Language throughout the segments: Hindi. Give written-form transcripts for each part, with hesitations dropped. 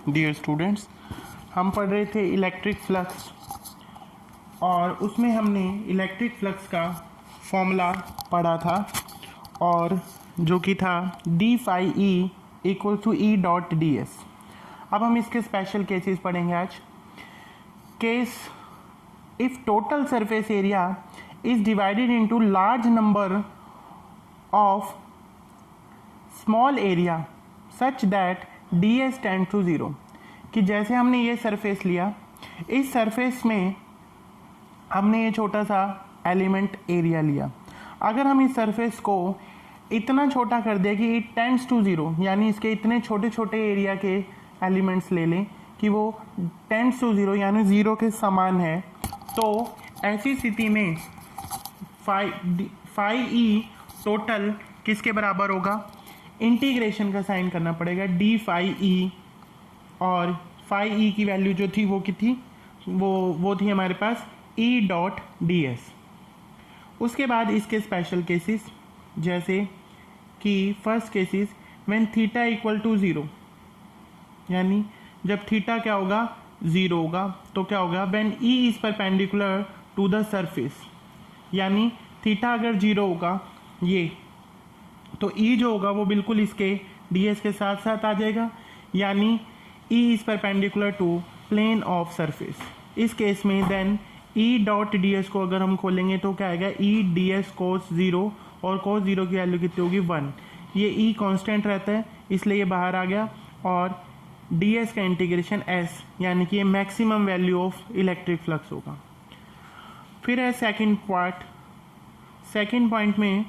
डियर स्टूडेंट्स, हम पढ़ रहे थे इलेक्ट्रिक फ्लक्स और उसमें हमने इलेक्ट्रिक फ्लक्स का फॉर्मूला पढ़ा था और जो कि था d phi E equal to E dot D S. अब हम इसके स्पेशल केसेस पढ़ेंगे आज। Case if total surface area is divided into large number of small area such that d S tend to zero, कि जैसे हमने ये सरफेस लिया, इस सरफेस में हमने ये छोटा सा एलिमेंट एरिया लिया। अगर हम इस सरफेस को इतना छोटा कर दें कि इट टेंड्स टू ज़ीरो, यानी इसके इतने छोटे छोटे एरिया के एलिमेंट्स ले लें कि वो टेंड्स टू ज़ीरो यानी ज़ीरो के समान है, तो ऐसी स्थिति में फाई ई टोटल किसके बराबर होगा? इंटीग्रेशन का साइन करना पड़ेगा डी फाई ई, और फाई ई की वैल्यू जो थी वो कितनी थी? वो थी हमारे पास ई डॉट डी एस। उसके बाद इसके स्पेशल केसेस, जैसे कि first cases when theta equal to zero, यानी जब थीटा क्या होगा? ज़ीरो होगा, तो क्या होगा? When E is perpendicular to the surface, यानी थीटा अगर ज़ीरो होगा ये, तो ई जो होगा वो बिल्कुल इसके डी एस के साथ साथ आ जाएगा, यानी E is perpendicular to plane of surface. इस केस में then E dot D S को अगर हम खोलेंगे तो क्या आएगा? E D S cos zero, और कोस ज़ीरो की वैल्यू कितनी होगी? 1। ये ई कांस्टेंट रहता है इसलिए ये बाहर आ गया, और डी एस का इंटीग्रेशन एस, यानी कि ये maximum value of electric flux होगा। फिर है सेकंड पार्ट। सेकंड पॉइंट में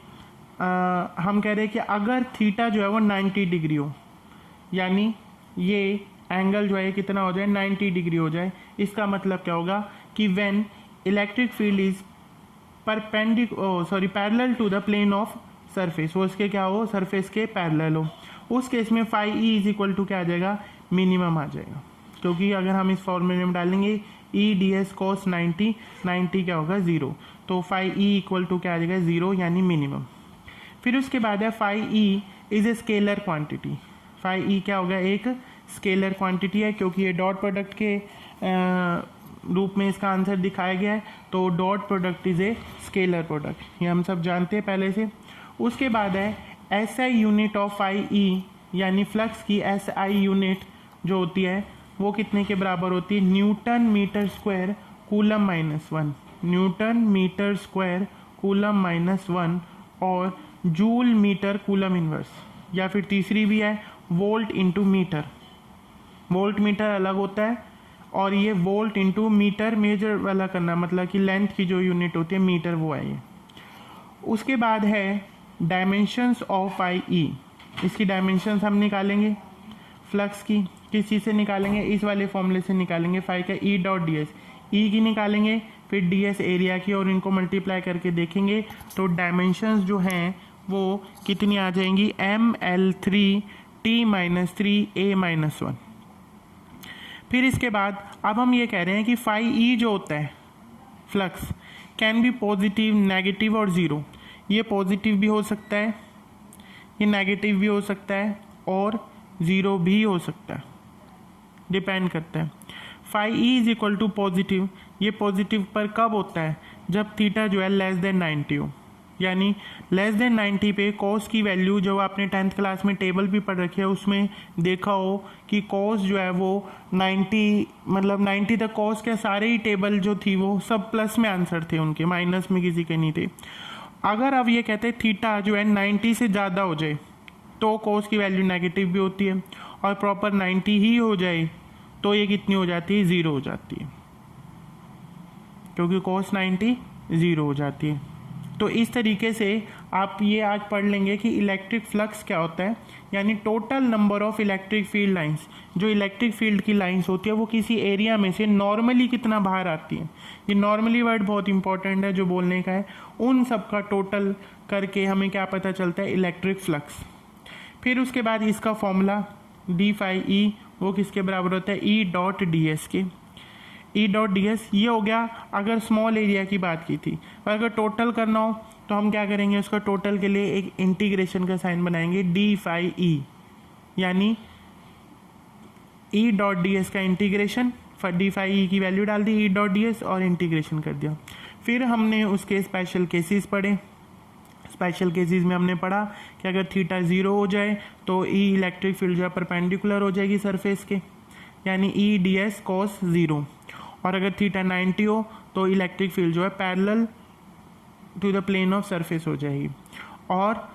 हम कह रहे हैं कि अगर थीटा जो है वो 90 डिग्री हो, यानी ये एंगल जो है कितना हो जाए? 90 डिग्री हो जाए। इसका मतलब क्या होगा? कि when electric field is parallel to the plane of surface, वो इसके क्या हो? सरफेस के पैरेलल हो। उस केस में phi E is equal to क्या आ जाएगा? मिनिमम आ जाएगा, क्योंकि अगर हम इस फॉर्मूले में डालेंगे ई डी एस कोस 90 क्या होगा? ज़ीरो, तो फाई ई इक्वल टू क्या आ जाएगा? ज़ीरो, यानी मिनिमम। फिर उसके बाद है phi E is a scalar quantity. Phi E क्या होगा? एक स्केलर क्वांटिटी है, क्योंकि ये डॉट प्रोडक्ट के रूप में इसका आंसर दिखाया गया है, तो dot product is a scalar product, ये हम सब जानते हैं पहले से। उसके बाद है S I unit of phi E, यानी फ्लक्स की एस आई यूनिट जो होती है वो कितने के बराबर होती है? Newton meter square coulomb -1, newton meter square coulomb -1, और जूल मीटर कूलम इनवर्स, या फिर तीसरी भी है volt into meter. Volt meter अलग होता है, और ये वोल्ट इंटू मीटर मेजर वाला करना, मतलब कि लेंथ की जो यूनिट होती है मीटर, वो है ये। उसके बाद है डायमेंशंस ऑफ फाई ई। इसकी डायमेंशंस हम निकालेंगे फ्लक्स की, किस चीज़ से निकालेंगे? इस वाले फॉर्मूले से निकालेंगे, फाई का ई डॉट डी एस। ई की निकालेंगे, फिर डी एस एरिया की, और इनको मल्टीप्लाई करके देखेंगे तो डायमेंशंस जो हैं वो कितनी आ जाएंगी? ML3 T-3 A-1। फिर इसके बाद अब हम ये कह रहे हैं कि फाई ई जो होता है flux can be positive, negative और ज़ीरो। ये पॉजिटिव भी हो सकता है, ये नेगेटिव भी हो सकता है, और ज़ीरो भी हो सकता है, डिपेंड करता है। Phi E is equal to positive, ये पॉजिटिव पर कब होता है? जब थीटा जो है लेस देन 90 हो, यानी लेस देन 90 पे कॉस की वैल्यू, जो आपने 10th क्लास में टेबल भी पढ़ रखी है उसमें देखा हो कि कॉस जो है वो 90, मतलब 90 तक कॉस के सारे ही टेबल जो थी वो सब प्लस में आंसर थे उनके, माइनस में किसी के नहीं थे। अगर अब ये कहते हैं थीटा जो है 90 से ज़्यादा हो जाए तो कॉस की वैल्यू नेगेटिव भी होती है, और प्रॉपर 90 ही हो जाए तो ये कितनी हो जाती है? ज़ीरो हो जाती है, क्योंकि कॉस 90 ज़ीरो हो जाती है। तो इस तरीके से आप ये आज पढ़ लेंगे कि इलेक्ट्रिक फ्लक्स क्या होता है, यानी total number of electric field lines. जो इलेक्ट्रिक फील्ड की लाइंस होती है वो किसी एरिया में से नॉर्मली कितना बाहर आती है। ये नॉर्मली वर्ड बहुत इंपॉर्टेंट है जो बोलने का है, उन सब का टोटल करके हमें क्या पता चलता है? Electric flux. फिर उसके बाद इसका फॉर्मूला डी फाई ई वो किसके बराबर होता है? ई डॉट डी एस के। ई डॉट डी एस ये हो गया अगर स्मॉल एरिया की बात की थी, और अगर टोटल करना हो तो हम क्या करेंगे? उसका टोटल के लिए एक इंटीग्रेशन का साइन बनाएंगे डी फाई ई, यानी ई डॉट डी एस का इंटीग्रेशन, डी फाई ई की वैल्यू डाल दी ई डॉट डी एस और इंटीग्रेशन कर दिया। फिर हमने उसके स्पेशल केसेस पढ़े। स्पेशल केसेस में हमने पढ़ा कि अगर थीटा 0 हो जाए तो ई इलेक्ट्रिक फील्ड जो है परपेंडिकुलर हो जाएगी सरफेस के, यानी ई डी एस कॉस 0। और अगर थीटा 90 हो तो इलेक्ट्रिक फील्ड जो है parallel to the plane of surface हो जाएगी। और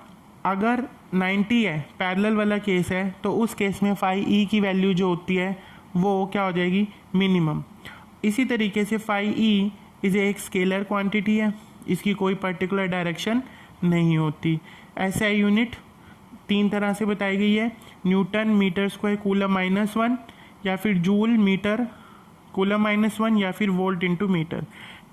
अगर 90 है, पैरेलल वाला केस है, तो उस केस में फाई ई की वैल्यू जो होती है वो क्या हो जाएगी, मिनिमम। इसी तरीके से फाई ई इज एक स्केलर क्वांटिटी है, इसकी कोई पर्टिकुलर डायरेक्शन नहीं होती। एसआई यूनिट 3 तरह से बताई गई है, न्यूटन मीटर स्क्वायर कूलम -1, या फिर जूल मीटर कूलम -1, या फिर वोल्ट इंटू मीटर।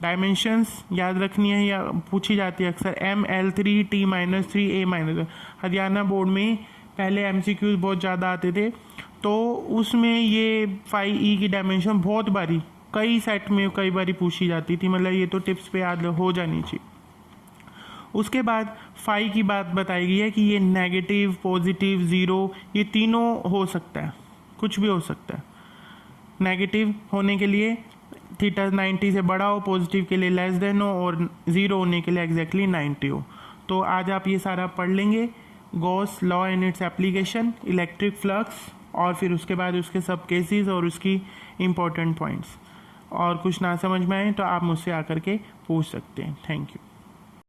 डायमेंशंस याद रखनी है या पूछी जाती है अक्सर, ML3 T-3 A-1। Haryana board में पहले MCQs बहुत ज़्यादा आते थे, तो उसमें ये फाई ई की डायमेंशन बहुत बारी कई सेट में कई बारी पूछी जाती थी, मतलब ये तो टिप्स पे याद हो जानी चाहिए। उसके बाद फाई की बात बताई गई है कि ये नेगेटिव, पॉजिटिव, ज़ीरो, ये तीनों हो सकता है, कुछ भी हो सकता है। नेगेटिव होने के लिए थीटा 90 से बड़ा हो, पॉजिटिव के लिए लेस देन हो, और ज़ीरो होने के लिए एग्जैक्टली 90 हो। तो आज आप ये सारा पढ़ लेंगे, Gauss law and its application, electric flux, और फिर उसके बाद उसके सब केसेस और उसकी इम्पोर्टेंट पॉइंट्स। और कुछ ना समझ में आए तो आप मुझसे आकर के पूछ सकते हैं। Thank you.